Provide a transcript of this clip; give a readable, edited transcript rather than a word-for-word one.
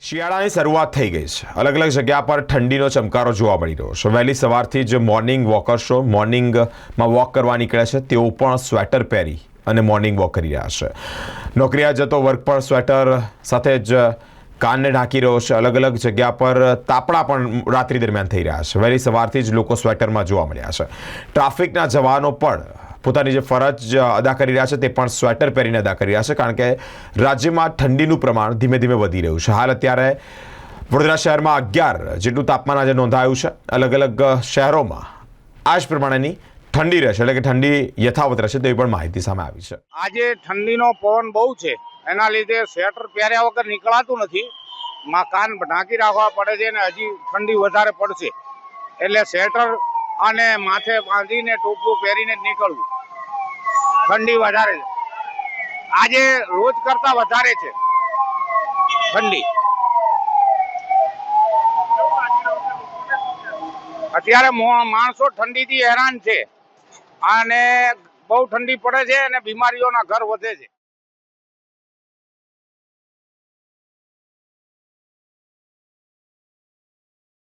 શિયાળાની શરૂઆત થઈ ગઈ છે। અલગ અલગ જગ્યા પર ઠંડીનો ચમકારો જોવા મળી રહ્યો છે। વહેલી સવારથી જ મોર્નિંગ વોકર્સો મોર્નિંગમાં વોક કરવા નીકળે છે, તેઓ પણ સ્વેટર પહેરી અને મોર્નિંગ વોક કરી રહ્યા છે। નોકરીએ જતો વર્ગ પણ સ્વેટર સાથે જ કાનને ઢાંકી રહ્યો છે। અલગ અલગ જગ્યા પર તાપણા પણ રાત્રિ દરમિયાન થઈ રહ્યા છે। વહેલી સવારથી જ લોકો સ્વેટરમાં જોવા મળ્યા છે। ટ્રાફિકના જવાનો પણ પોતાની જે ફરજ અદા કરી રહ્યા છે તે પણ સ્વેટર પહેરીને અદા કરી રહ્યા છે, કારણ કે રાજ્યમાં ઠંડીનું પ્રમાણ ધીમે ધીમે વધી રહ્યું છે। હાલ અત્યારે વડોદરા શહેરમાં 11 જેટલું તાપમાન આજે નોંધાયું છે। અલગ અલગ શહેરોમાં આ જ પ્રમાણેની ઠંડી રહેશે, એટલે કે ઠંડી યથાવત રહેશે તેવી પણ માહિતી સામે આવી છે। આજે ઠંડીનો પવન બહુ છે, એના લીધે સ્વેટર પહેર્યા વગર નીકળાતું નથી। કાન ઢાંકી રાખવા પડે છે અને હજી ઠંડી વધારે પડશે એટલે સ્વેટર અને માથે બાંધીને ટોપું પહેરીને જ નીકળવું। ઠંડી વધારે છે, આજે રોજ કરતા વધારે છે ઠંડી। અત્યારે માણસો ઠંડીથી હેરાન છે અને બહુ ઠંડી પડે છે અને બીમારીઓના ઘર વધે છે।